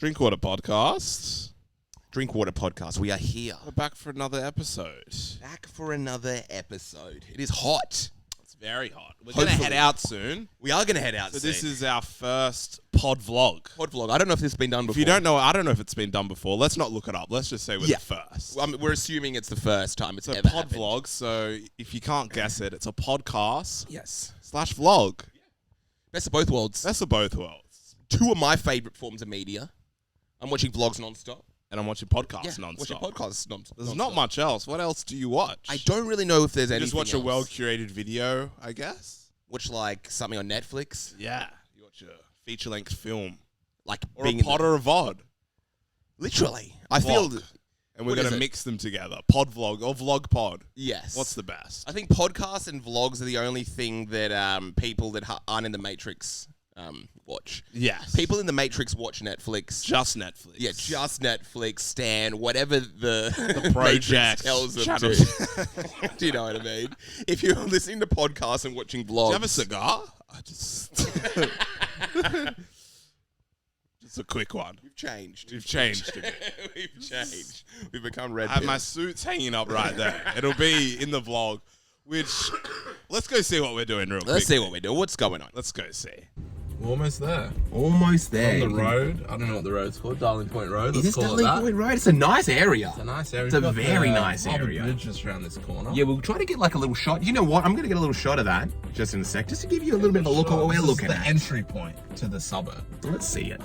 Drinkwater Podcast. Drinkwater Podcast. We are here. We're back for another episode. Back for another episode. It is hot. It's very hot. We're going to head out soon. We are going to head out So soon. this is our first pod vlog. Pod vlog. I don't know if this has been done before. If you don't know, I don't know if it's been done before. Let's not look it up. Let's just say we're the first. We're assuming it's the first time it's It's a ever pod happened. vlog, so if you can't guess it, it's a podcast Yes. / vlog. Best of both worlds. That's of both worlds. Two of my favourite forms of media. I'm watching vlogs non-stop. And I'm watching podcasts Watching non-stop. podcasts non-stop. There's not much else. What else do you watch? I don't really know if there's You anything just watch else. a well-curated video, I guess. Watch like something on Netflix. Yeah. You watch a feature-length film. Like Or being a pod or a VOD. Literally. I Vlog. feel... And we're What is going to it? mix them together. Pod vlog or vlog pod. Yes. What's the best? I think podcasts and vlogs are the only thing that people that aren't in the Matrix watch. Yes. People in the Matrix watch Netflix. Just Netflix. Yeah, just Netflix, Stan, whatever the project Matrix tells them channel. to. Do you know what I mean? If you're listening to podcasts and watching vlogs... Do you have a cigar? I just... Just a quick one. We've changed. We've changed a bit. We've changed. We've become red I have my pills. suits hanging up right there. It'll be in the vlog, which... Let's go see what we're doing real quick. Let's see what we do. What's going on? Let's go see. We're almost there. Almost there. On the road. I don't know what the road's called. Darling Point Road. Is Let's this call Darling it that. Point Road? It's a nice area. It's a nice area. It's a We've got very nice harbour area. Bridge just around this corner. Yeah, we'll try to get like a little shot. You know what? I'm going to get a little shot of that just in a sec, just to give you a little bit of a look at what we're This is looking the at. entry point to the suburb. Let's see it.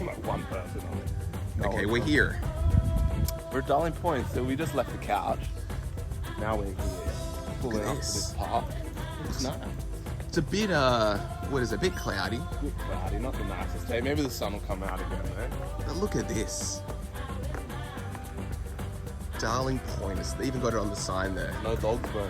Like one person on it. Okay, we're here. We're at Darling Point, so we just left the couch. Now we're here. Pulling up to this park. It's nice. It's a bit, what is it? A bit cloudy. A bit cloudy, not the nicest day. Maybe the sun will come out again, man. But look at this. Darling Point. They even got it on the sign there. No dogs, bro.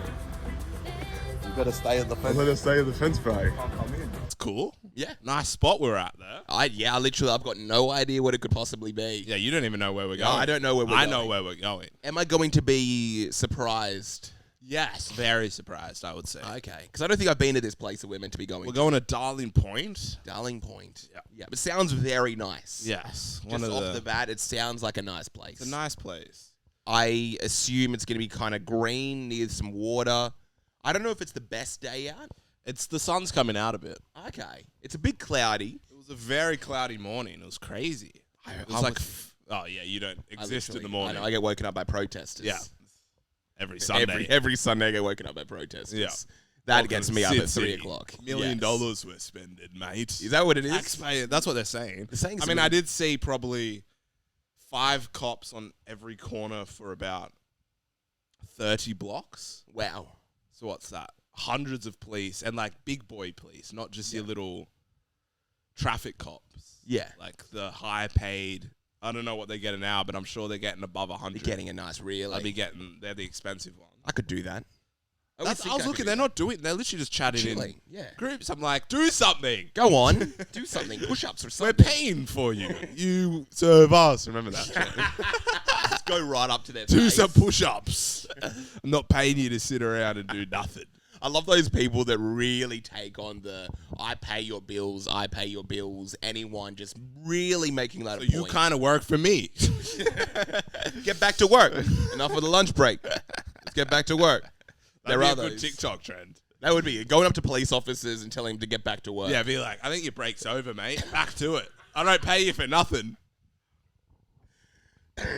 You better stay at the fence. Let us stay at the fence, bro. Can't come in. It's cool. Yeah. Nice spot we're at there. I've got no idea what it could possibly be. Yeah, you don't even know where we're No, going. I don't know where we're I going. know where we're going. Am I going to be surprised? Yes, very surprised, I would say. Okay. Because I don't think I've been to this place that we're meant to be going We're to. going to Darling Point. Darling Point. Yeah. Yeah, but it sounds very nice. Yes. Just off the bat, it sounds like a nice place. It's a nice place. I assume it's going to be kind of green, near some water. I don't know if it's the best day out. It's the sun's coming out a bit. Okay. It's a bit cloudy. It was a very cloudy morning. It was crazy. It was like, oh yeah, you don't exist in the morning. I know, I get woken up by protesters. Yeah. Every Sunday. Every Sunday I get woken up by protesters. Yeah. That Welcome gets to me up Sin at 3 City. o'clock. $1 million Yes. we're spending, mate. Is that what it is? Taxpayer. That's what they're saying. They're saying I mean, I did see probably 5 cops on every corner for about 30 blocks. Wow. So what's that? Hundreds of police and like big boy police, not just your little traffic cops. Yeah. Like the high paid. I don't know what they're getting now, but I'm sure they're getting above 100. You're getting a nice really. They're the expensive ones. I could do that. I was looking, they're not doing, they're literally just chatting Chilling, in yeah. groups. I'm like, do something. Go on. Do something. Push-ups or We're something. paying for you. You serve us. Remember that? Just go right up to their Do face. some push-ups. I'm not paying you to sit around and do nothing. I love those people that really take on I pay your bills, anyone just really making that a So you point. kind of work for me. Get back to work. Enough of the lunch break. Let's get back to work. That'd There be are a good those. TikTok trend. That would be it. Going up to police officers and telling them to get back to work. Yeah, be like, I think your break's over, mate. Back to it. I don't pay you for nothing.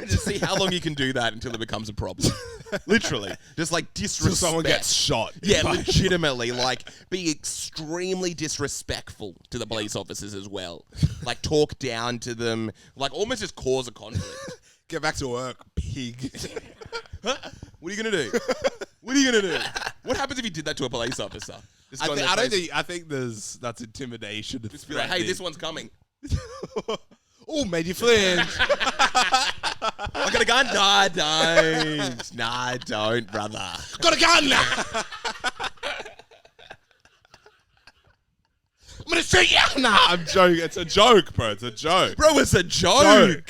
Just see how long you can do that until it becomes a problem. Literally. Just like Till disrespect. someone gets shot. Yeah, legitimately. Like, be extremely disrespectful to the police officers as well. Like, talk down to them. Like, almost just cause a conflict. Get back to work, pig. Huh? What are you going to do? What are you going to do? What happens if you did that to a police officer? Just go in their face, I think that's intimidation. just be like, hey, this one's coming. Oh, made you flinch. I got a gun. Nah, don't. Nah, don't, brother. Got a gun. I'm gonna shoot you. Nah, I'm joking. It's a joke, bro. It's a joke. Bro, it's a joke.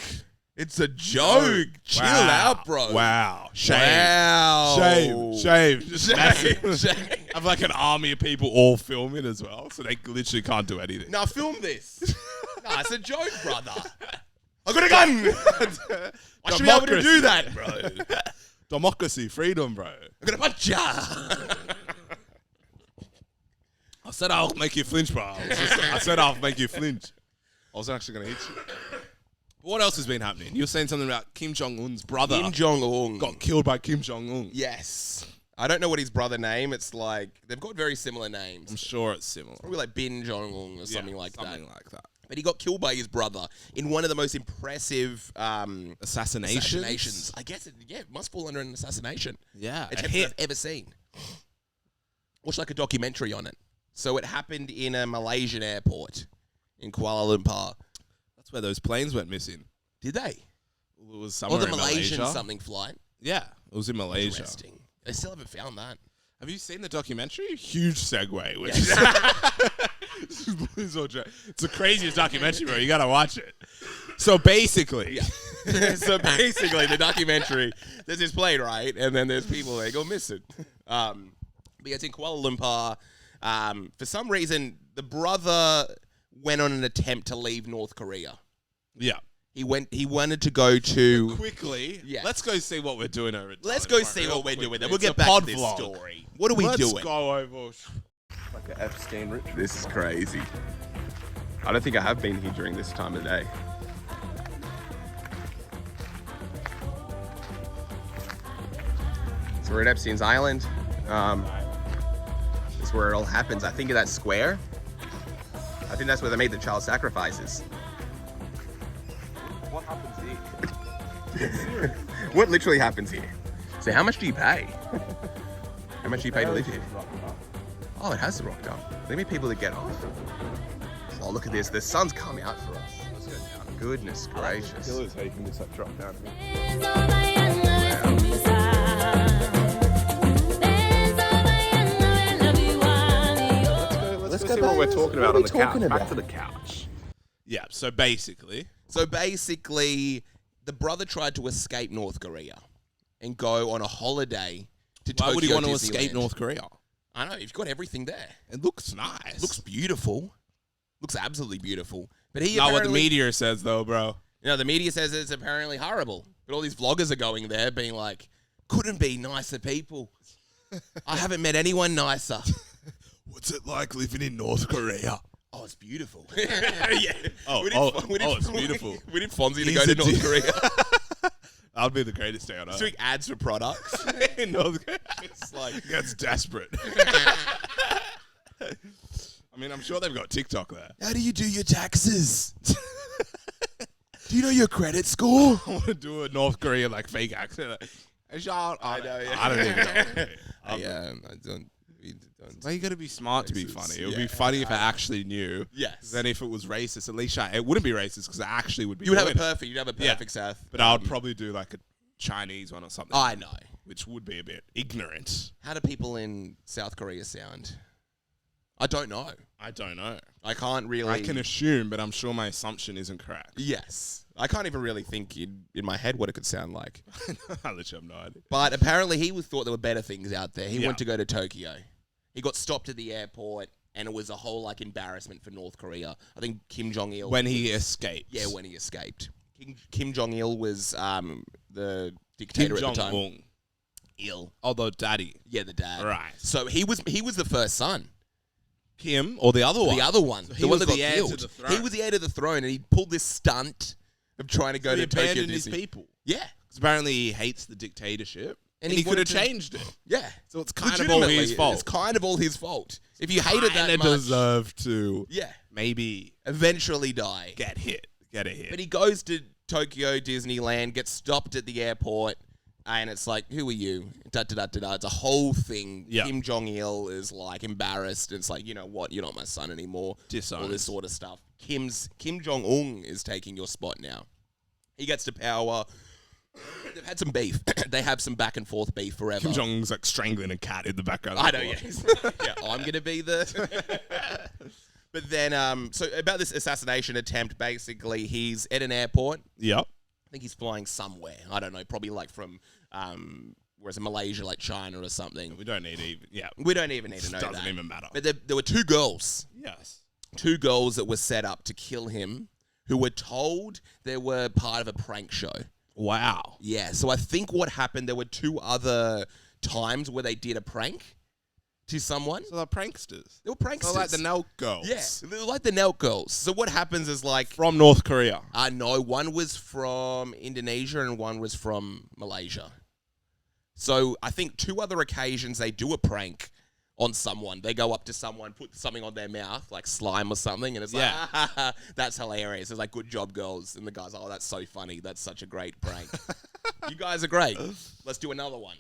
It's a joke. Chill out, bro. Wow. Shame. Wow. Shame. Just massive. Shame. I've like an army of people all filming as well, so they literally can't do anything. Now film this. Nah, it's a joke, brother. I got a gun. I should be able to do that, bro. Democracy, freedom, bro. I'm gonna punch ya. I said I'll make you flinch, bro. I said I'll make you flinch. I was actually gonna hit you. But what else has been happening? You were saying something about Kim Jong-un's brother. Kim Jong-un Got killed by Kim Jong-un. Yes. I don't know what his brother name. It's like they've got very similar names. I'm sure it's similar. Probably like Bin Jong-un or something like that. Something like that. But he got killed by his brother in one of the most impressive Assassinations. I guess it must fall under an assassination. Yeah. Attempt I've ever seen. Watched like a documentary on it. So it happened in a Malaysian airport in Kuala Lumpur. That's where those planes went missing. Did they? It was somewhere Or the in Malaysian Malaysia. something flight. Yeah, it was in Malaysia. Interesting. They still haven't found that. Have you seen the documentary? Huge segue. Which is it's the craziest documentary, bro. You gotta watch it. So basically, So basically, the documentary, there's this plane, right? And then there's people, they go missing. But it's in Kuala Lumpur. For some reason, the brother went on an attempt to leave North Korea. yeah. He wanted to go to... Quickly, Yeah. let's go see what we're doing over. Let's go see what we're doing. Then we'll It's get a back pod to this vlog. story. What are we Let's doing? go over. Like an Epstein ritual. This is crazy. I don't think I have been here during this time of day. So we're at Epstein's Island. This is where it all happens. I think of that square. I think that's where they made the child sacrifices. What happens here? What literally happens here? So how much do you pay? How much do you pay to live here? Oh, it has the rock done. There may be people that get off. Oh, look at this. The sun's come out for us. Let's go down. Goodness gracious. Pillars how you can just like drop down here. Let's Let's go see what we're back. talking What about are on we the couch. talking Back about? to the couch. Yeah. So basically, the brother tried to escape North Korea and go on a holiday to Tokyo why would he want to escape Disneyland. North Korea? I know, you've got everything there. It looks nice. Looks beautiful. Looks absolutely beautiful. But he not what the apparently... media says, though, bro. You know, the media says it's apparently horrible. But all these vloggers are going there being like, couldn't be nicer people. I haven't met anyone nicer. What's it like living in North Korea? Oh, it's beautiful. Yeah. It's beautiful. We need Fonzie to He's go to a North dude. Korea. That'd be the greatest day on He's earth. doing ads for products. In North Korea. It's like... Gets desperate. I mean, I'm sure they've got TikTok there. How do you do your taxes? Do you know your credit score? I want to do a North Korean like fake accent. Like, hey, Sean, I know, yeah. I don't even know. I don't. Well, you got to be smart to be Racist, funny. It would yeah. be funny if I actually knew. Yes. Then if it was racist, at least it wouldn't be racist because I actually would be. You would have a doing it. perfect. You'd have a perfect Seth. But I would probably do like a Chinese one or something. I know. Which would be a bit ignorant. How do people in South Korea sound? I don't know. I don't know. I can't really. I can assume, but I'm sure my assumption isn't correct. Yes. I can't even really think in my head what it could sound like. I literally have no idea. But apparently he thought there were better things out there. He Yeah. wanted to go to Tokyo. He got stopped at the airport, and it was a whole like embarrassment for North Korea. I think Kim Jong-il... When he escaped. Yeah, when he escaped. Kim Jong-il was the dictator Kim at the time. Jong-un. Il. Although daddy. Yeah, the dad. Right. So he was the first son. Kim or the other one? The other one. So he the one was that the got heir to killed. the throne. He was the heir to the throne, and he pulled this stunt of trying to go He to Tokyo abandoned his Disney. people. Yeah. Because apparently he hates the dictatorship. And he could wanted have to- changed it. Yeah. So it's kind of all his Legitimately, fault. It's kind of all his fault. If you hate it that Kinda much, deserve to yeah, maybe eventually die. get hit. Get a hit. But he goes to Tokyo Disneyland, gets stopped at the airport, and it's like, who are you? Da da da da da. It's a whole thing. Yeah. Kim Jong-il is like embarrassed. It's like, you know what? You're not my son anymore. Disowned. All this sort of stuff. Kim Jong-un is taking your spot now. He gets to power. They've had some beef. They have some back and forth beef forever. Kim Jong-un's like strangling a cat in the background. I know, yeah. Yeah, I'm going to be the... But then, so about this assassination attempt, basically, he's at an airport. Yep. I think he's flying somewhere. I don't know, probably like from whereas in Malaysia, like China or something. We don't need even. Yeah, We don't even need to know doesn't that. even matter. But there were two girls. Yes. Two girls that were set up to kill him, who were told they were part of a prank show. Wow. Yeah, so I think what happened, there were two other times where they did a prank to someone. So they're pranksters. They were pranksters. So like the Nelk girls. Yeah, they were like the Nelk girls. So what happens is like... From North Korea. No, one was from Indonesia and one was from Malaysia. So I think two other occasions they do a prank on someone. They go up to someone, put something on their mouth, like slime or something, and it's like, that's hilarious. It's like, good job, girls. And the guy's like, oh, that's so funny. That's such a great prank. You guys are great. Let's do another one.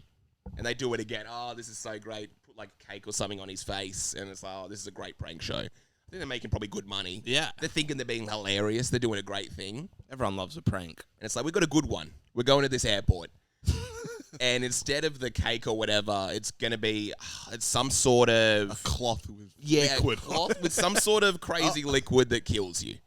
And they do it again. Oh, this is so great. Put like a cake or something on his face. And it's like, oh, this is a great prank show. I think they're making probably good money. Yeah. They're thinking they're being hilarious. They're doing a great thing. Everyone loves a prank. And it's like, we've got a good one. We're going to this airport. And instead of the cake or whatever, it's going to be it's some sort of... A cloth with liquid. Cloth with some sort of crazy liquid that kills you.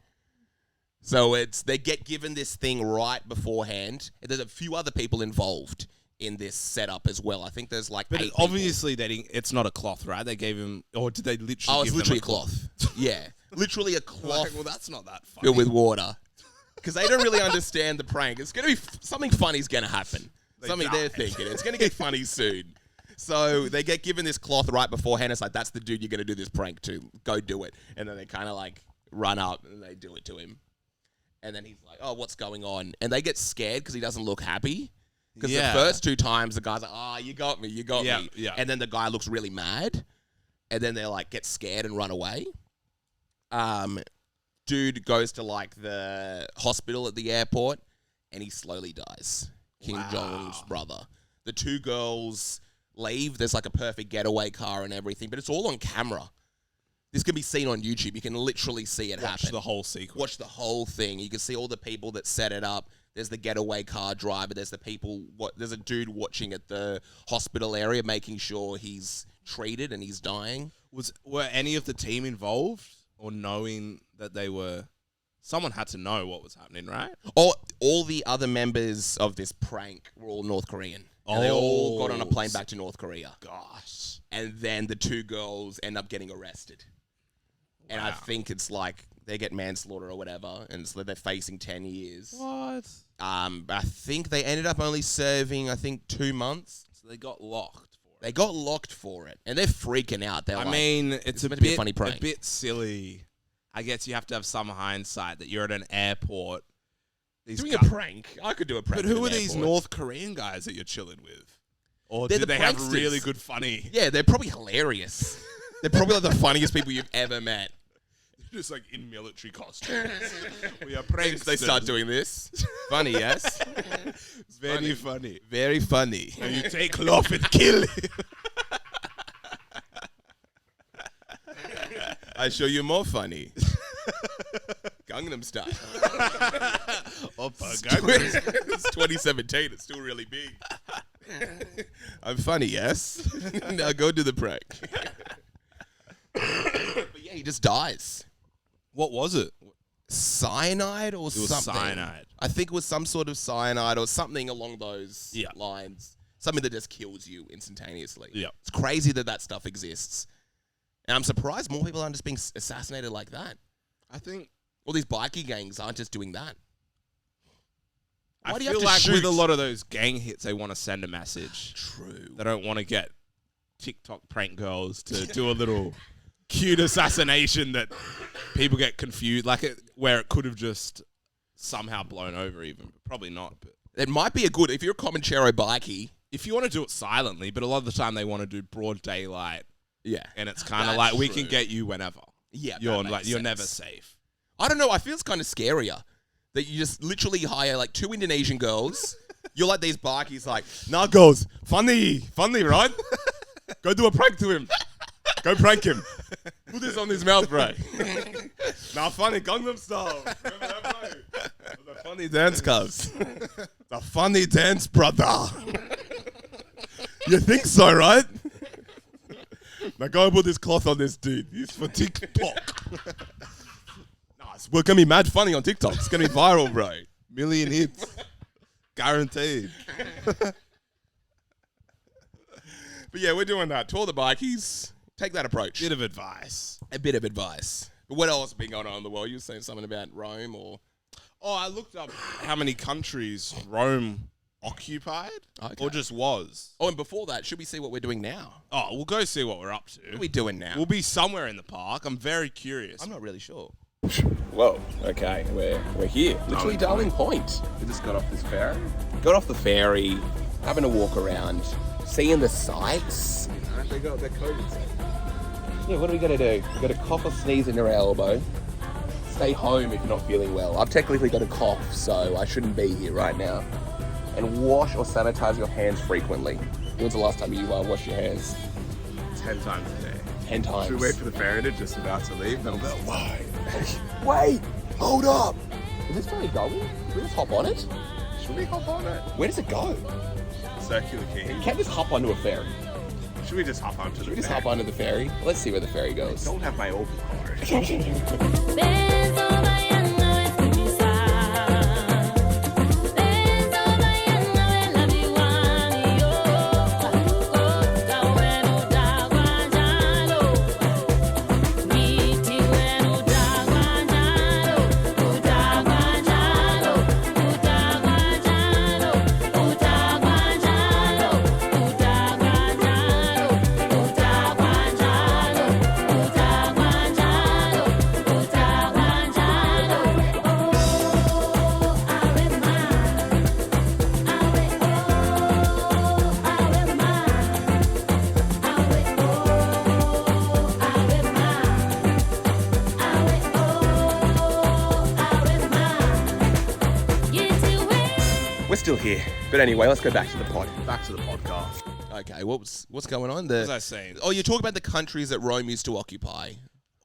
So they get given this thing right beforehand. And there's a few other people involved in this setup as well. I think there's like But 8 obviously it's not a cloth, right? They gave him... Or did they literally Oh, it's give literally a them cloth. Yeah. Literally a cloth Like, well, that's not that funny. filled with water. Because they don't really understand the prank. It's going to be... something funny's going to happen. Something they're thinking. It's going to get funny soon. So they get given this cloth right beforehand. It's like, that's the dude you're going to do this prank to. Go do it. And then they kind of like run up and they do it to him. And then he's like, oh, what's going on? And they get scared because he doesn't look happy. Because the first two times the guy's like, oh, you got me. Yeah. And then the guy looks really mad. And then they like get scared and run away. Dude goes to like the hospital at the airport and he slowly dies. Kim Jong-un's brother. The two girls leave. There's like a perfect getaway car and everything, but it's all on camera. This can be seen on YouTube. You can literally see it happen. Watch the whole sequence. Watch the whole thing. You can see all the people that set it up. There's the getaway car driver. There's the people. There's a dude watching at the hospital area, making sure he's treated and he's dying. Were any of the team involved or knowing that they were... Someone had to know what was happening, right? All the other members of this prank were all North Korean. And they all got on a plane back to North Korea. Gosh. And then the two girls end up getting arrested. And I think it's like they get manslaughter or whatever, and so they're facing 10 years. What? I think they ended up only serving, 2 months. So they got locked for it. They got locked for it. And they're freaking out. They're It's a meant to be a funny prank. A bit silly. I guess you have to have some hindsight that you're at an airport. Doing a prank? I could do a prank. But who are these North Korean guys that you're chilling with? Or They're do they have pranksters. really good funny? Yeah, they're probably hilarious. They're probably like the funniest people you've ever met. Just like in military costumes. We are pranksters. They start doing this. Funny, yes? Very funny. Very funny. And you take cloth and kill him. I show you more funny. Gangnam Style. It's 2017. It's still really big. I'm funny, yes? Now go do the prank. But yeah, he just dies. What was it? Cyanide or something? It was cyanide. I think it was some sort of cyanide or something along those Yeah. lines. Something that just kills you instantaneously. Yeah. It's crazy that stuff exists. And I'm surprised more people aren't just being assassinated like that. I think... All these bikie gangs aren't just doing that. Why I do you have feel to like shoot? with a lot of those gang hits, they want to send a message. True. They don't want to get TikTok prank girls to do a little cute assassination that people get confused, where it could have just somehow blown over even. But probably not. But It might be if you're a Comanchero bikie. if you want to do it silently, but a lot of the time they want to do broad daylight, Yeah. and it's kind of That's like we true. can get you whenever. Yeah, You're that makes you're sense. never safe. I don't know. I feel it's kind of scarier that you just literally hire like 2 Indonesian girls. You're like these bikies, like, nah, girls, funny, right? Go do a prank to him. Go prank him. Put this on his mouth, bro. Nah, funny, Gangnam Style. Remember that, bro? The funny dance, cuz. The funny dance, brother. You think so, right? Now go and put this cloth on this dude. He's for TikTok. We're going to be mad funny on TikTok. It's going to be viral, bro. Million hits. Guaranteed. But yeah, we're doing that. Tour the bikies. Take that approach. Bit of advice. A bit of advice. But what else has been going on in the world? You were saying something about Rome or... Oh, I looked up how many countries Rome occupied Okay. or just was. Oh, and before that, should we see what we're doing now? Oh, we'll go see what we're up to. What are we doing now? We'll be somewhere in the park. I'm very curious. I'm not really sure. Whoa, okay, we're here. Literally Darling Point. We just got off this ferry. Got off the ferry, having a walk around, seeing the sights. They got their COVID safe. Yeah, what are we gonna do? We got a cough or sneeze in your elbow. Stay home if you're not feeling well. I've technically got a cough, so I shouldn't be here right now. And wash or sanitize your hands frequently. When was the last time you washed your hands? 10 times a day. 10 times. Should we wait for the ferry to just about to leave? Then we'll why? Wait! Hold up! Is this ferry going? Can we just hop on it? Should we hop on it? Where does it go? Circular Quay. You can't just hop onto a ferry. Should we just hop onto Should the we just ferry? hop onto the ferry? Let's see where the ferry goes. Don't have my Opal card. We're still here. But anyway, let's go back to the pod. Back to the podcast. Okay, what's going on? What was I saying? Oh, you're talking about the countries that Rome used to occupy.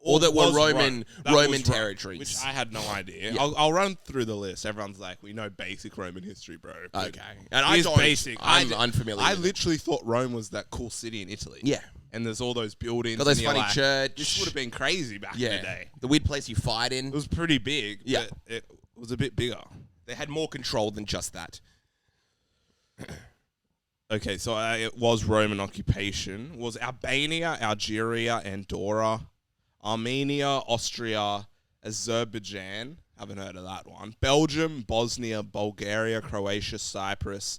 Or that were was Roman That was Roman Rome, territories. which I had no idea. Yeah. I'll run through the list. Everyone's like, we know basic Roman history, bro. But Okay. And I here's don't. basic. I'm unfamiliar I with it. literally thought Rome was that cool city in Italy. Yeah. And there's all those buildings. Got those and you're funny like, church. This would have been crazy back in the day. The weird place you fight in. It was pretty big. Yeah. But it was a bit bigger. They had more control than just that. Okay, so it was Roman occupation. It was Albania, Algeria, Andorra, Armenia, Austria, Azerbaijan. Haven't heard of that one. Belgium, Bosnia, Bulgaria, Croatia, Cyprus,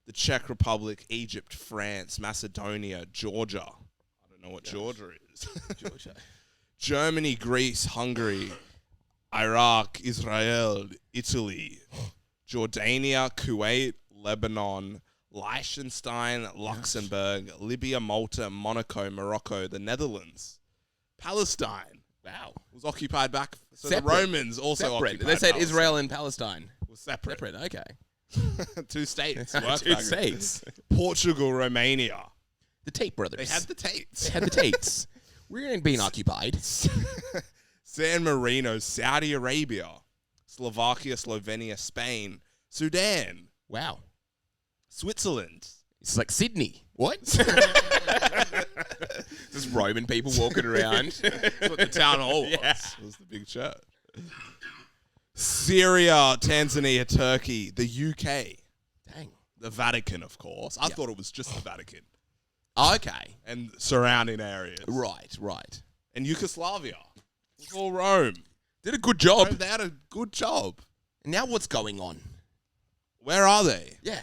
the Czech Republic, Egypt, France, Macedonia, Georgia. I don't know what Georgia is. Georgia. Germany, Greece, Hungary, Iraq, Israel, Italy, Jordania, Kuwait, Lebanon, Liechtenstein, Luxembourg, Libya, Malta, Monaco, Morocco, the Netherlands, Palestine. Wow. Was occupied back. So Separate. the Romans also Separate. occupied They said Palestine. Israel and Palestine. Was separate. Separate. Okay. Two states. Two states. Portugal, Romania. The Tate brothers. They had the Tates. They had the Tates. We ain't being occupied. San Marino, Saudi Arabia, Slovakia, Slovenia, Spain, Sudan, Wow. Switzerland. It's like Sydney. What? Just Roman people walking around. That's what the town hall was. Yeah. Was the big church. Syria, Tanzania, Turkey, the UK, Dang. the Vatican, of course. I thought it was just the Vatican Okay. and surrounding areas. Right. And Yugoslavia. It was all Rome. Did a good job. They had a good job. Now what's going on? Where are they? Yeah.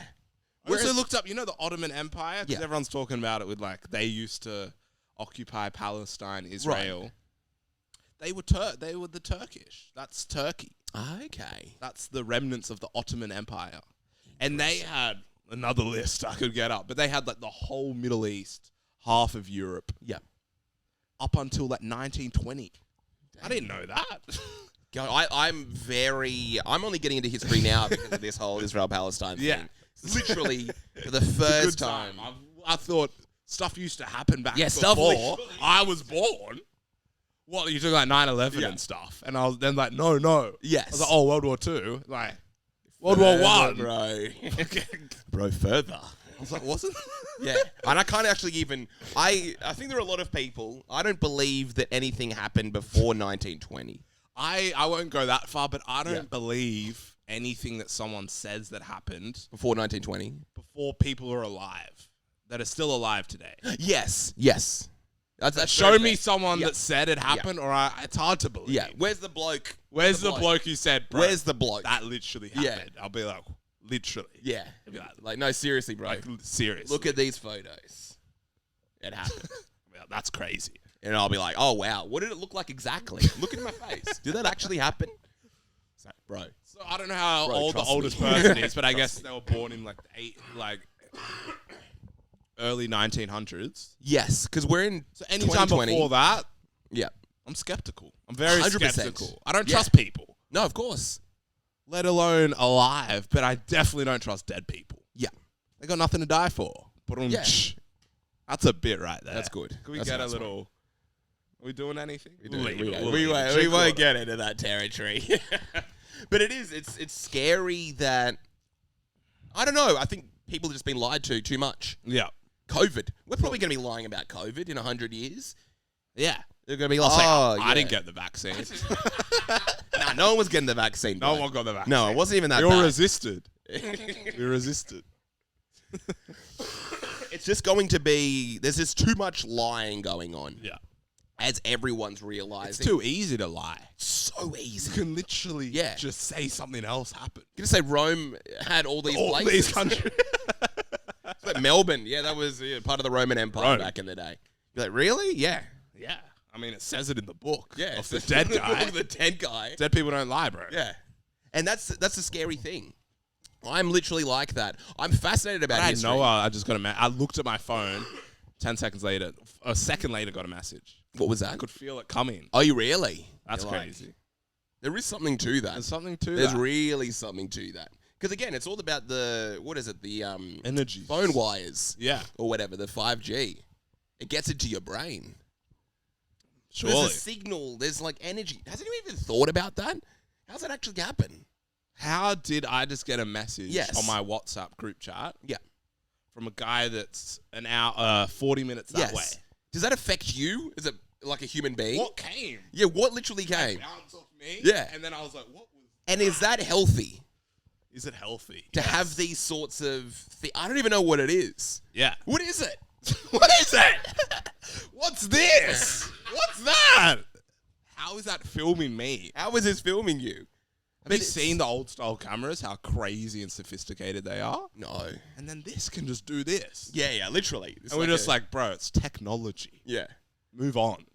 I also looked up, the Ottoman Empire, because Yeah. everyone's talking about it with they used to occupy Palestine, Israel. They were the Turkish. That's Turkey. Okay. That's the remnants of the Ottoman Empire. And they had another list I could get up, but they had the whole Middle East, half of Europe, Yeah. up until 1920. I didn't know that. God, I'm only getting into history now because of this whole Israel-Palestine thing. Yeah. Literally, for the first time. I thought stuff used to happen back stuff before literally- I was born. What, you talking like 9/11 and stuff? And I was then like, no. Yes. I was like, oh, World War II. Like, World War One. Bro. Bro, further. I was like, wasn't Yeah. And I can't actually even... I think there are a lot of people... I don't believe that anything happened before 1920. I won't go that far, but I don't believe anything that someone says that happened Before 1920. before people are alive, that are still alive today. Yes. That's Show very me fair. someone Yeah. that said it happened, or it's hard to believe. Yeah. Where's the bloke? Where's the bloke who said, bro, Where's the bloke? that literally Yeah. happened? I'll be like, literally. Yeah. I'll be Like, no, seriously, bro. like seriously. Look at these photos. It happened. Yeah, that's crazy. And I'll be like, oh, wow. What did it look like exactly? Look at my face. Did that actually happen? It's like, bro. So I don't know how Bro, old the trust me. oldest person is, but I guess they were born in early 1900s. Yes, because we're in So anytime 2020. before that, Yeah. I'm skeptical. I'm very 100%. skeptical. I don't Yeah. trust people, No, of course. let alone alive, but I definitely don't trust dead people. Yeah. They got nothing to die for. Yeah. That's a bit right there. That's good. Can we That's get a a nice little... Are we doing anything? We won't get into that territory. But it's scary that, I don't know, I think people have just been lied to too much. Yeah. COVID. We're probably going to be lying about COVID in 100 years. Yeah. They're going to be like, I didn't get the vaccine. Nah, no one was getting the vaccine. No bro. one got the vaccine. No, it wasn't even that We all bad. resisted. We resisted. It's just going to be, there's just too much lying going on. Yeah. As everyone's realizing. It's too easy to lie. So You easy. can literally Yeah. just say something else happened. I'm going to say Rome had all these All places. these countries. Like Melbourne, yeah, that was part of the Roman Empire Rome. back in the day. You're like, really? Yeah. Yeah. I mean, it says it in the book. Yeah. Of the dead guy. the dead guy. Dead people don't lie, bro. Yeah. And that's the scary thing. I'm literally like that. I'm fascinated about I had history. no, I just got I looked at my phone. 10 seconds later, a second later, got a message. What was that? I could feel it coming. Oh, you really? That's You're like, crazy. there is something to that. There's something to There's that. really something to that. Because again, it's all about the Energy. phone wires Yeah. or whatever, the 5G. It gets into your brain. Surely. There's a signal. There's like energy. Has anyone even thought about that? How's that actually happen? How did I just get a message Yes. on my WhatsApp group chat Yeah. from a guy that's an hour, 40 minutes that Yes. way? Does that affect you? Is it like a human being? What came? Yeah, what literally came? Bounced off me. Yeah. And then I was like, what was... And is that healthy Is it healthy? to have these sorts of I don't even know what it is. Yeah. What is it? What is it? What's this? What's that? How is that filming me? How is this filming you? Have you seen the old style cameras? How crazy and sophisticated they are? No. And then this can just do this. Yeah, literally. It's And we're just like, bro, it's technology. yeah. Move on.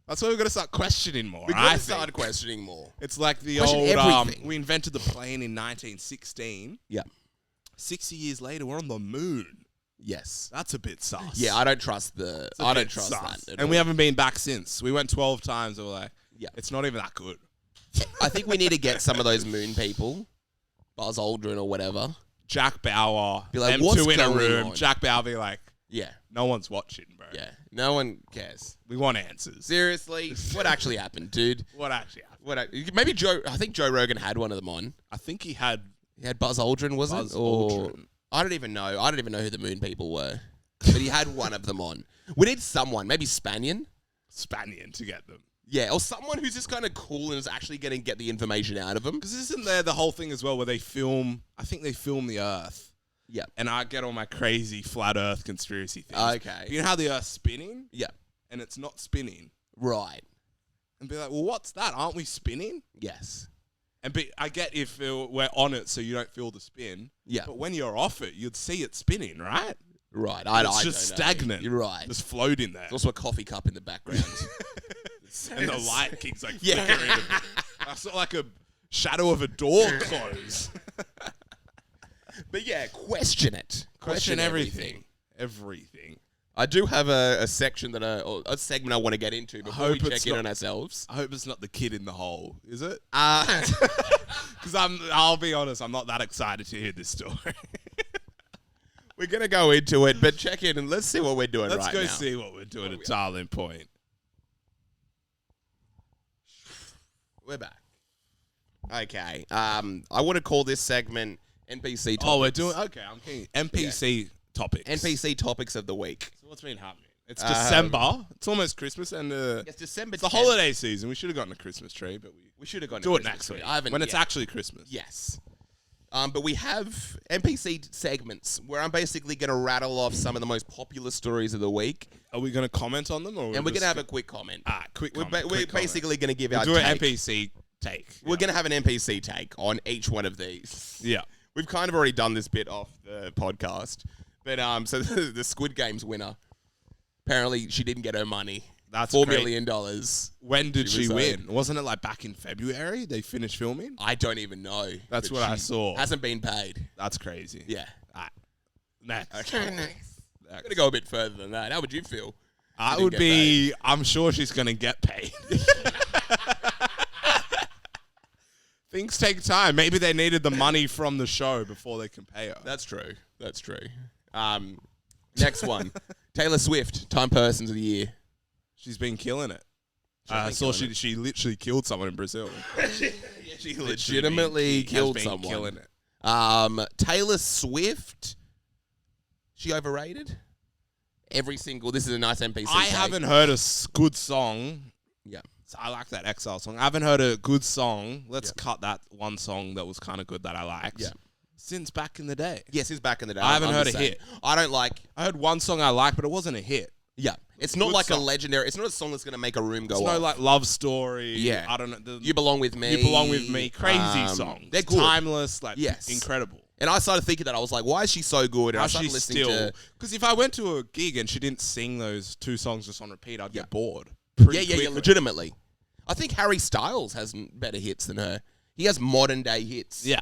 That's why we're gonna start questioning more. We I gotta think. start questioning more. It's like the Question old. everything. We invented the plane in 1916. Yeah. 60 years later, we're on the moon. Yes. That's a bit sus. Yeah, I don't trust It's a I don't bit trust sus. that. At And all. we haven't been back since. We went 12 times. And we're like, Yeah. it's not even that good. I think we need to get some of those moon people, Buzz Aldrin or whatever. Jack Bauer, Be like, them what's two in a going room. on? Jack Bauer be like, Yeah. no one's watching, bro. Yeah. No one cares. We want answers. Seriously, what actually happened, dude? What actually happened? Maybe I think Joe Rogan had one of them on. I think he had He had Buzz Aldrin, was Buzz it? Or Aldrin. I don't even know. I don't even know who the moon people were. But he had one of them on. We need someone, maybe Spanian. Spanian to get them. Yeah, or someone who's just kind of cool and is actually going to get the information out of them. Because isn't there the whole thing as well where they film, I think they film the Earth. Yeah. And I get all my crazy flat Earth conspiracy things. Okay. You know how the Earth's spinning? Yeah. And it's not spinning. Right. And be like, well, what's that? Aren't we spinning? Yes. And I get if we're on it so you don't feel the spin. Yeah. But when you're off it, you'd see it spinning, right? Right. It's just don't know. stagnant. You're right. Just floating there. There's also a coffee cup in the background. And the light keeps like Yeah. flickering. I saw like a shadow of a door close. But yeah, question it. Question everything. Everything. I do have a section or a segment I want to get into before we hope check it's in not- on ourselves. I hope it's not the kid in the hole, is it? We're Because I'll be honest, I'm not that excited to hear this story. going to go into it, but check in and let's see what we're doing Let's right go now. see what we're doing at Darling Point. We're back. Okay. I want to call this segment NPC topics. Oh, we're doing... Okay, I'm keen. NPC topics. NPC topics of the week. So what's been happening? It's December. It's almost Christmas, and It's December. it's the 10th. holiday season. We should have gotten a Christmas tree, but We should have gone. do to it Christmas next tree. week I haven't when it's yet. actually Christmas. Yes. But we have NPC segments where I'm basically going to rattle off some of the most popular stories of the week, Are we going to comment on them, or and we're going to have a quick comment. quick? We're, Comment, we're quick comment. basically going to give We'll our do an take. NPC take. We're going to have an NPC take on each one of these. Yeah. We've kind of already done this bit off the podcast, but so the Squid Games winner, apparently she didn't get her money. That's $4 great. million. When did she resigned. win? Wasn't it like back in February they finished filming? I don't even know. That's but what I she saw. Hasn't been paid. That's crazy. Yeah. Alright. Next. Okay. Next. I'm gonna go a bit further than that. How would you feel? I didn't would get be. I'm sure she's gonna get paid. Things take time. Maybe they needed the money from the show before they can pay her. That's true. That's true. Next one. Taylor Swift, Time Persons of the Year. She's been killing it. been I saw killing she literally killed someone in Brazil. She legitimately killed has been someone. killing it. Taylor Swift. She overrated? This is a nice NPC. I take. haven't heard a good song. Yeah. So I like that Exile song. I haven't heard a good song. Let's cut that one song that was kind of good that I liked. Yeah. Since back in the day. Yes, he's back in the day. I haven't I'm heard just a saying. hit. I don't like. I heard one song I liked, but it wasn't a hit. Yeah. It's not Good like song. a legendary. It's not a song that's going to make a room go It's off. no like love story. Yeah. I don't know. You Belong With Me. You Belong With Me. Crazy song. They're good. Timeless. Like Yes. incredible. And I started thinking that. I was like, why is she so good? And I How's started she listening still? to. Because if I went to a gig and she didn't sing those two songs just on repeat, I'd Yeah. get bored. Yeah, legitimately. I think Harry Styles has better hits than her. He has modern day hits. Yeah.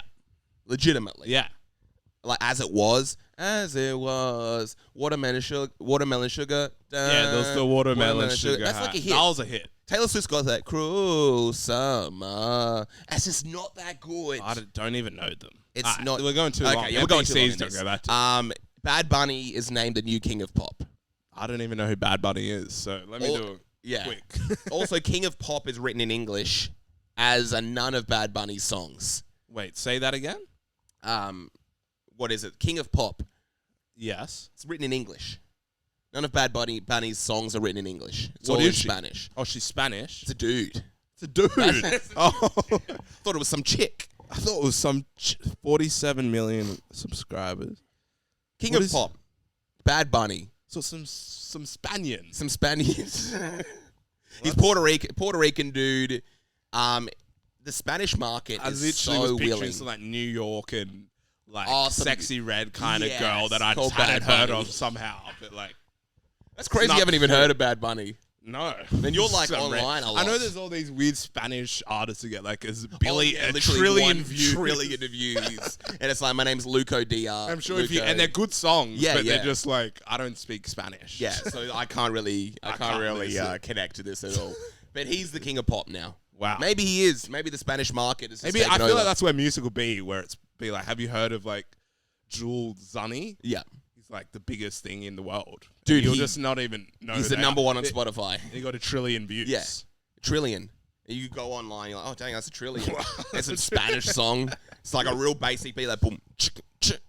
Legitimately. Yeah. Like As It Was. Watermelon Sugar. Yeah, there was the watermelon sugar. That's like a hit. That was a hit. Taylor Swift's got that cruel summer. It's just not that good. I don't even know them. It's Alright, not. We're going too long. Yeah, we're going too long. NPCs in don't this. go back to. Bad Bunny is named the new king of pop. I don't even know who Bad Bunny is, so let me do it Yeah. quick. Also, king of pop is written in English as none of Bad Bunny's songs. Wait, say that again? What is it? King of pop. Yes. It's written in English. None of Bad Bunny's songs are written in English. It's What all in is she? Spanish. Oh, she's Spanish. It's a dude. It's a dude. Oh, Thought it was some chick. I thought it was some 47 million subscribers. King What of is- pop. Bad Bunny. So some Spaniards. Some Spaniards. He's Puerto Rican dude. The Spanish market I is literally so was picturing willing. some like New York and like Oh, some- sexy red kind of Yes, girl that I called just hadn't Bad heard Bunny. of somehow. But like, That's crazy. not You haven't even sure. heard of Bad Bunny. no. Then you're like So red. online a I lot. know there's all these weird Spanish artists who get like a Literally trillion 1 views. trillion views. And it's like, my name's Luco DR. I'm sure if you and they're good songs, Yeah, but yeah. they're just like I don't speak Spanish. Yeah, so I can't really listen. connect to this at all. But he's the king of pop now. Wow. Maybe he is. Maybe the Spanish market is just Maybe I taken feel over. like that's where music will be, where it's be like, have you heard of like Jules Zunny? Yeah. He's like the biggest thing in the world. Dude, you'll he- just not even know. He's who the they number are. one on Spotify. He got 1 trillion views. Yeah. Trillion. And you go online, you're like, oh, dang, that's a trillion. It's a Spanish song. It's like a real basic beat, like, boom, chicka, chick,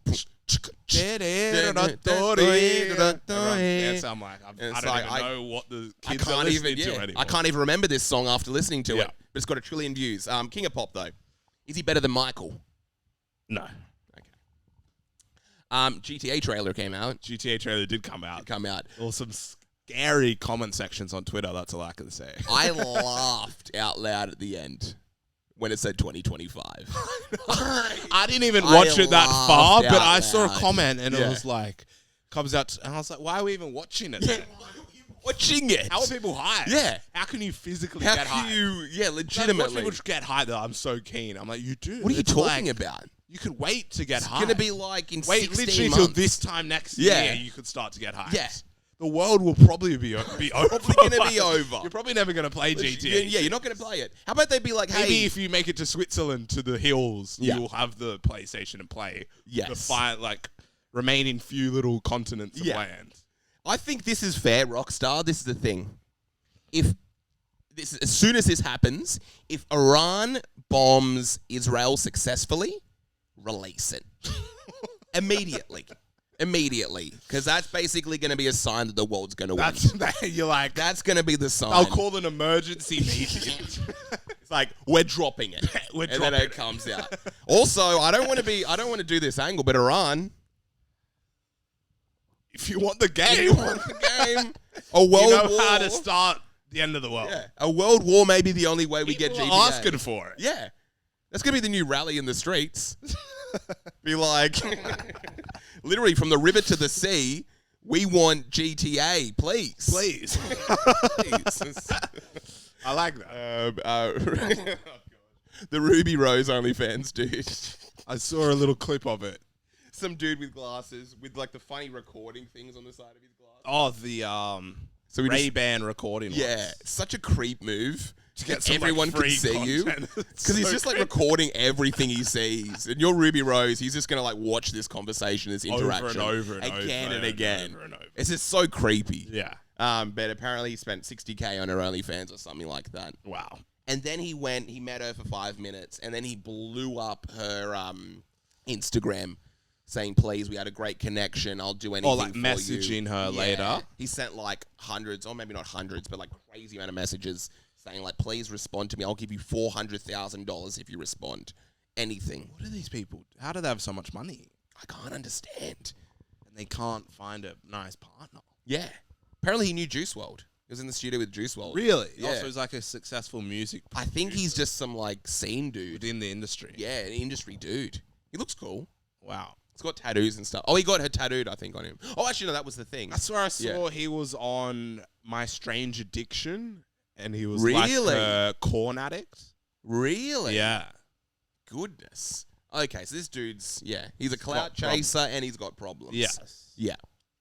chicka, chick. Everyone dance, I'm like, I it's don't like, even know what the I kids are can't listening even, to yeah, anymore. I can't even remember this song after listening to Yeah. it. But it's got 1 trillion views. King of pop, though. Is he better than Michael? No. GTA trailer came out. GTA trailer did come out. Come out. There was some scary comment sections on Twitter, that's all I can say. I laughed out loud at the end when it said 2025. I didn't even watch it that far, laughed but out I saw a loud. comment and Yeah. it was like, comes out, and I was like, why are we even watching it? then? Watching it. How are people hyped? Yeah. How can you physically How get can hyped? you? Yeah, Like, watch legitimately. people just get hyped that I'm so keen. I'm like, you do. What are you It's talking like, about? You could wait to get It's hyped. gonna be like in wait 16 literally months. till this time next Yeah. year you could start to get hyped. Yeah. The world will probably be over. Probably gonna be over. You're probably never gonna play GTA. Yeah, you're not gonna play it. How about they be like, hey, Maybe if you make it to Switzerland to the hills, Yeah. you'll have the PlayStation and play. Yes. The remaining few little continents of Yeah. land. I think this is fair, Rockstar. This is the thing. As soon as this happens, if Iran bombs Israel successfully, release it immediately. immediately, because that's basically going to be a sign that the world's going to win. You're like, That's going to be the sign. I'll call an emergency meeting. It's like, we're dropping it. And then it comes out. Also, I don't want to do this angle, but Iran, if you want the game, you want the game. A world you know war. how to start the end of the world. Yeah. A world war may be the only way we get People GTA. are asking for it. Yeah. That's going to be the new rally in the streets. Be like, literally from the river to the sea, we want GTA, please. Please. Please. I like that. The Ruby Rose OnlyFans, dude. I saw a little clip of it. Some dude with glasses with like the funny recording things on the side of his glasses. Oh, the So we just- Ray-Ban recording. Yeah, ones. such a creep move. To get That some, like, everyone can free see you. content. Because he's So just like creepy. recording everything he sees. And you're Ruby Rose, he's just going to like watch this conversation, this interaction. over and again and again. over and over. It's just so creepy. Yeah. But apparently he spent $60K on her OnlyFans or something like that. Wow. And then he met her for 5 minutes, and then he blew up her Instagram saying, please, we had a great connection. I'll do anything Or like for messaging you. her later. He sent like hundreds, or maybe not hundreds, but like crazy amount of messages saying like, please respond to me. I'll give you $400,000 if you respond. Anything. What are these people? How do they have so much money? I can't understand. And they can't find a nice partner. Yeah. Apparently he knew Juice WRLD. He was in the studio with Juice WRLD. Really? Yeah. Also, he's like a successful music I think he's just some like scene dude. within the industry. Yeah, an industry dude. He looks cool. Wow. He's got tattoos and stuff. Oh, he got her tattooed, I think, on him. Oh, actually, no, that was the thing. That's where I saw he was on My Strange Addiction, and he was like Really? a corn addict. Really? Yeah. Goodness. Okay, so this dude's, he's a clout got chaser and he's got problems. Yes. Yeah.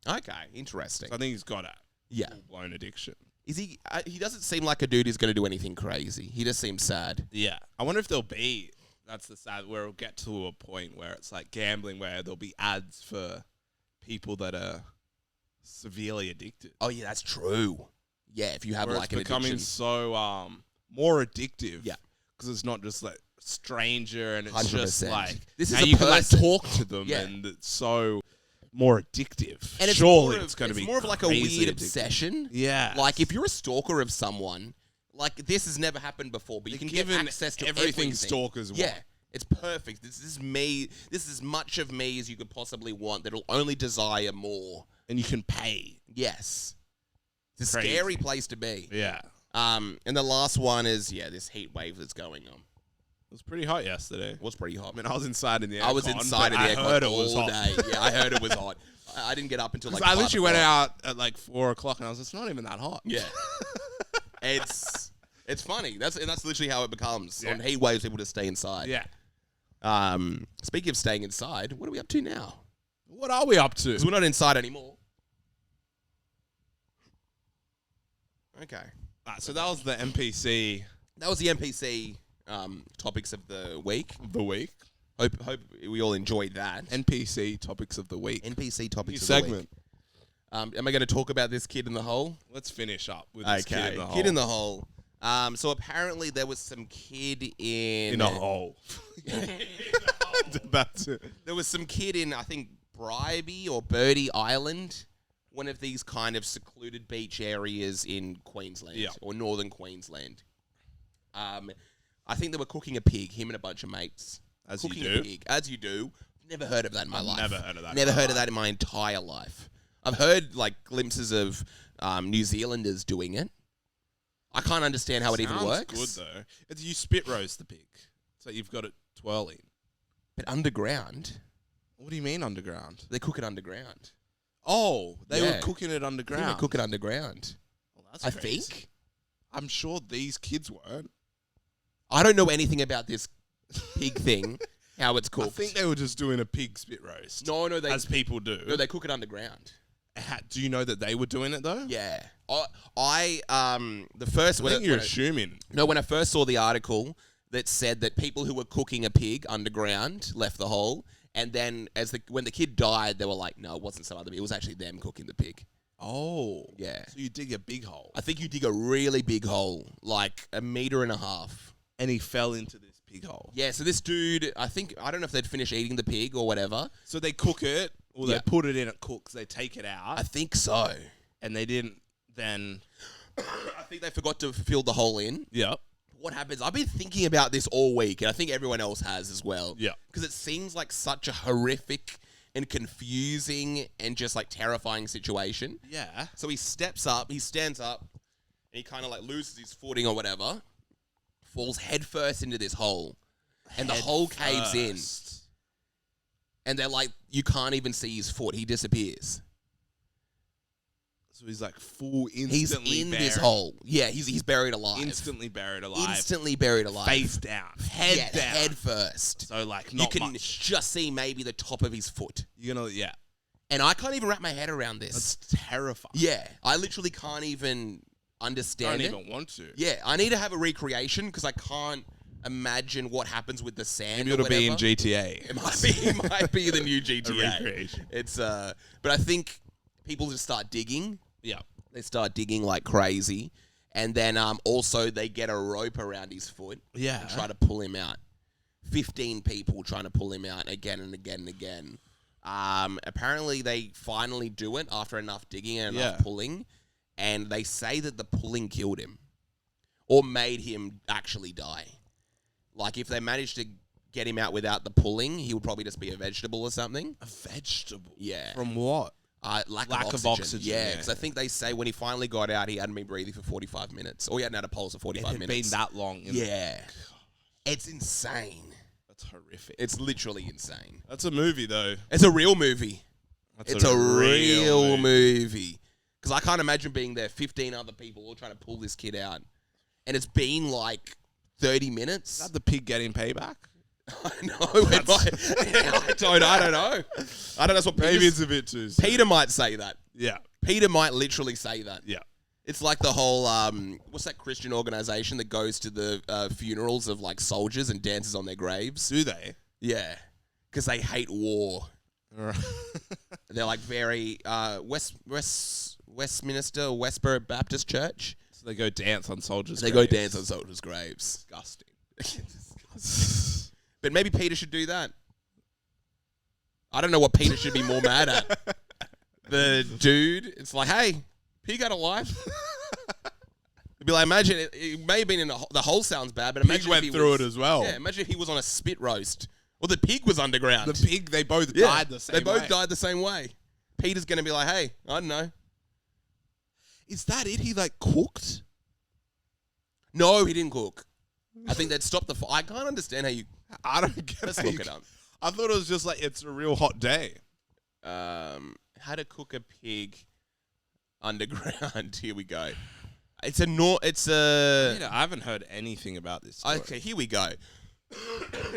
Okay, interesting. So I think he's got a Yeah. full-blown addiction. Is he? He doesn't seem like a dude who's going to do anything crazy. He just seems sad. Yeah. I wonder if there'll be, that's the sad, where it'll get to a point where it's like gambling, where there'll be ads for people that are severely addicted. Oh, yeah, that's true. Yeah, if you have Where like it's an becoming addiction. so more addictive. Yeah. Because it's not just like stranger, and it's 100%. just like This is now a you can like person. talk to them, Yeah. and it's so more addictive. And it's surely more it's going to be more of like a crazy weird addictive. obsession. Yeah, Like if you're a stalker of someone, like this has never happened before, but you can get given access to everything everything. stalkers want. Yeah, it's perfect. This is me. This is as much of me as you could possibly want. That'll only desire more. and you can pay. Yes, it's a Crazy. scary place to be. Yeah, And the last one is this heat wave that's going on. it was pretty hot yesterday. It was pretty hot. I mean, I was inside in the aircon. I was inside of but the I heard aircon it was all hot. day. Yeah, I heard it was hot. I didn't get up until like 'Cause I 5 literally went o'clock. out at like 4 o'clock, and I was, it's not even that hot. Yeah, it's funny. That's literally how it becomes. Yeah. On heat waves, people just stay inside. Yeah. Speaking of staying inside, what are we up to now? What are we up to? Because we're not inside anymore. Okay. So that was the NPC That was the NPC topics of the week. of the week. Hope we all enjoyed that. NPC topics of the week. NPC topics New of the segment. week. Am I going to talk about this kid in the hole? Let's finish up with this kid in the hole. Kid in the hole. So apparently there was some kid In a hole. That's it. There was some kid in, I think, Bribey or Birdie Island, one of these kind of secluded beach areas in Queensland or northern Queensland. I think they were cooking a pig, him and a bunch of mates. As you cooking do. a pig, as you do. Never heard of that in my life. Never heard of that in Never my heard of life. that in my entire life. I've heard like glimpses of New Zealanders doing it. I can't understand how it even Sounds works. good though. It's, you spit roast the pig, so you've got it twirling. But underground, What do you mean underground? they cook it underground. Oh, they Yeah. were cooking it I underground. think they cook it underground. Well, that's I crazy. think. I'm sure these kids weren't. I don't know anything about this pig thing, how it's I cooked. think they were just doing a pig spit roast. no, they as people do. no, they cook it underground. Do you know that they were doing it though? Yeah, the first I think you're assuming. when I first saw the article that said that people who were cooking a pig underground left the hole, and then when the kid died, they were like, no, it wasn't some other. It was actually them cooking the pig. Oh, Yeah. So you dig a big hole, I think you dig a really big hole, like 1.5 meters. and he fell into this pig hole. Yeah, so this dude, I don't know if they'd finished eating the pig or whatever. So they cook it. Or they put it in, it cooks, they take it out, I think so. and they didn't then... I think they forgot to fill the hole in. Yep. What happens? I've been thinking about this all week, and I think everyone else has as well. Yeah. Because it seems like such a horrific and confusing and just like terrifying situation. Yeah. So he stands up, and he kind of like loses his footing or whatever, falls headfirst into this hole, and the hole caves in. And they're like, you can't even see his foot. He disappears. So he's like full instantly He's in buried. this hole. Yeah, he's buried alive. Instantly buried alive. Instantly buried alive. Face down. Head down. Head first. So like You not can much. just see maybe the top of his foot. You're gonna, yeah. And I can't even wrap my head around this. That's terrifying. Yeah, I literally can't even understand Don't it. even want to. Yeah, I need to have a recreation because I can't imagine what happens with the sand. Maybe it'll be in GTA. It might be the new GTA. recreation. It's but I think people just start digging. Yeah. They start digging like crazy, and then also they get a rope around his foot. Yeah. And try to pull him out. 15 people trying to pull him out again and again and again. Apparently they finally do it after enough digging and enough pulling, and they say that the pulling killed him or made him actually die. Like if they managed to get him out without the pulling, he would probably just be a vegetable or something. A vegetable? Yeah. From what? Lack of of oxygen, oxygen. Yeah, yeah. because I think they say when he finally got out, he hadn't been breathing for 45 minutes. Or he hadn't had a pulse for 45 It had minutes. been that long. Yeah. It's insane. That's horrific. It's literally insane. That's a movie, though. It's a real movie. That's It's a real movie. Because I can't imagine being there, 15 other people all trying to pull this kid out. And it's been like 30 minutes. Is that the pig getting payback? I know. I don't know. I don't know. That's what Maybe it's a bit too soon. Peter might say that. Yeah. Peter might literally say that. Yeah. It's like the whole, what's that Christian organization that goes to the funerals of like soldiers and dances on their graves? Do they? Yeah. Because they hate war. Right. They're like very, Westminster or Westboro Baptist Church. So they go dance on soldiers' They graves. go dance on soldiers' graves. Disgusting. But maybe Peter should do that. I don't know what Peter should be more mad at. The dude, it's like, hey, pig out of life. It'd be like, imagine, it may have been in the hole sounds bad, but imagine Pig went through it as well. Yeah, imagine if he was on a spit roast. Or the pig was underground. The pig, they both died the same way. They both died the same way. Peter's going to be like, hey, I don't know. Is that it? He like cooked? No, he didn't cook. I think they'd stop the fire. I can't understand how you... I don't get Let's how look you- it up. I thought it was just like, it's a real hot day. How to cook a pig underground. Here we go. It's a... I haven't heard anything about this story. Okay, here we go.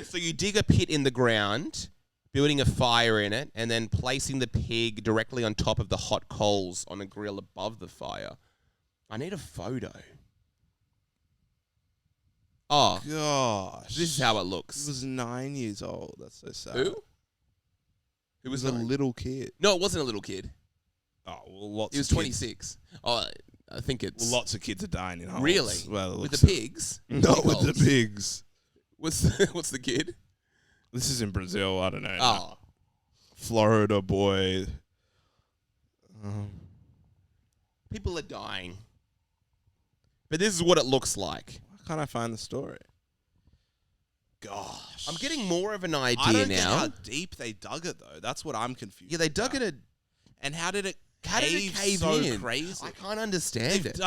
So you dig a pit in the ground, building a fire in it, and then placing the pig directly on top of the hot coals on a grill above the fire. I need a photo. Oh, Gosh. this is how it He looks. was 9 years old. That's so sad. Who? Who Who was was a nine? little kid? No, it wasn't a little kid. Oh, well, lots He was of kids. 26. Oh, I think it's... Well, lots of kids are dying in holes. Really? Well, it With looks the pigs? Not with the Pig holes? pigs. What's the kid? This is in Brazil. I don't know. Oh. Florida boy. People are dying. But this is what it looks like. Why can't I find the story? Gosh. I'm getting more of an I idea don't get now. how deep they dug it, though. That's what I'm confused Yeah, they dug about. it. And how did it How did it cave so in? crazy? I can't understand it.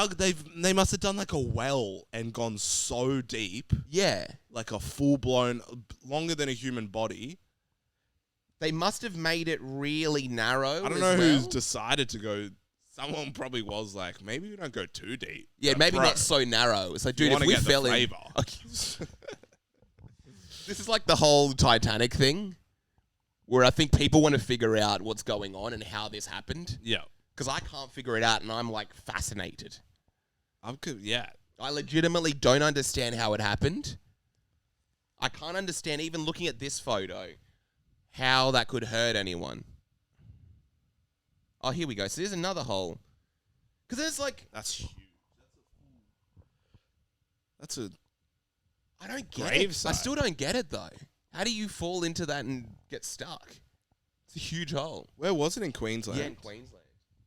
They must have done like a well and gone so deep, Yeah. like a full-blown, longer than a human body. They must have made it really narrow. I don't as know who's well. decided to go. Someone probably was like, maybe we don't go too deep. Yeah, Like, maybe bro, not so narrow. It's like, you dude, if wanna we get the fell in. flavour. Okay. This is like the whole Titanic thing, where I think people want to figure out what's going on and how this happened. Yeah. Because I can't figure it out, and I'm like fascinated. Yeah. I legitimately don't understand how it happened. I can't understand, even looking at this photo, how that could hurt anyone. Oh, here we go. So there's another hole. Because there's like... That's huge. That's a... I don't get Grave it. site. I still don't get it, though. How do you fall into that and get stuck? It's a huge hole. Where was it in Queensland? Yeah, in Queensland.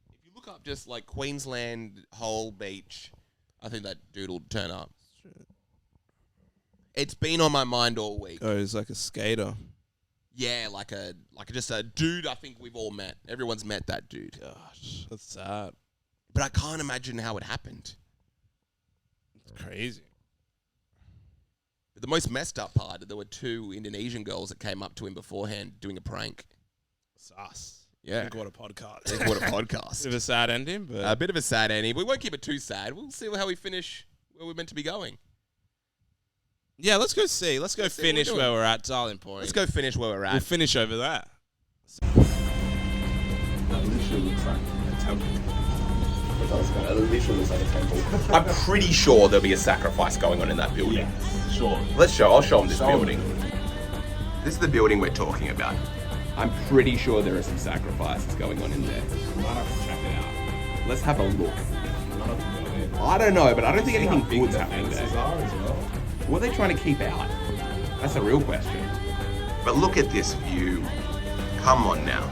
If you look up just like Queensland hole beach, I think that dude will turn up. It's been on my mind all week. Oh, he's like a skater. Yeah, like just a dude I think we've all met. Everyone's met that dude. Gosh, that's sad. But I can't imagine how it happened. It's crazy. But the most messed up part, there were 2 Indonesian girls that came up to him beforehand doing a prank. Sus. Yeah. Think what a podcast. Think what a podcast. Bit of a sad ending, but A bit of a sad ending. We won't keep it too sad. We'll see how we finish where we're meant to be going. yeah, let's go see. Let's go see what we're finish doing. where we're at, Darling Point. Let's go finish where we're We'll at. finish over there. That literally looks like a temple. It does, man. It literally looks like a temple. I'm pretty sure there'll be a sacrifice going on in that building. Yes, sure. I'll show them this Show 'em. building. This is the building we're talking about. I'm pretty sure there are some sacrifices going on in there. We might have to check it out. Let's have a look. We might have to go in. I don't know, but I don't think See how anything big good's the happening fences there. are as well. What are they trying to keep out? That's a real question. But look at this view. Come on now.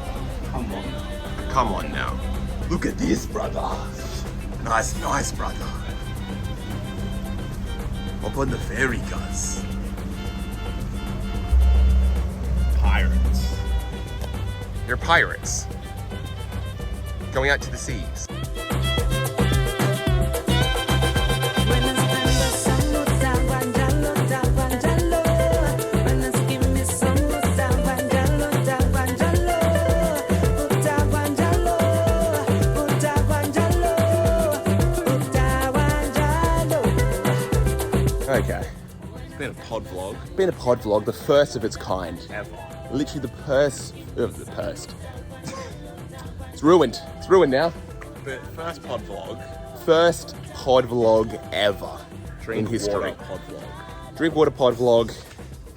Come on now. Come on now. Look at this, brother. Nice, brother. Up on the ferry, guys. Pirates. They're pirates. Going out to the seas. Okay. It's been a pod vlog. Been a pod vlog, the first of its kind. Ever. Literally the pursed. It's ruined. It's ruined now. The first pod vlog. First pod vlog ever in history. Water pod vlog. Drink water pod vlog.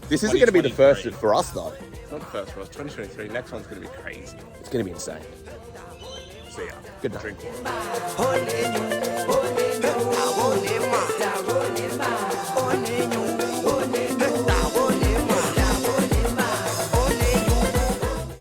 This isn't going to be the first 2023. for us though. It's not the first for us. 2023. Next one's going to be crazy. It's going to be insane. See ya. Good night. Drink water. Holding you, I want it more.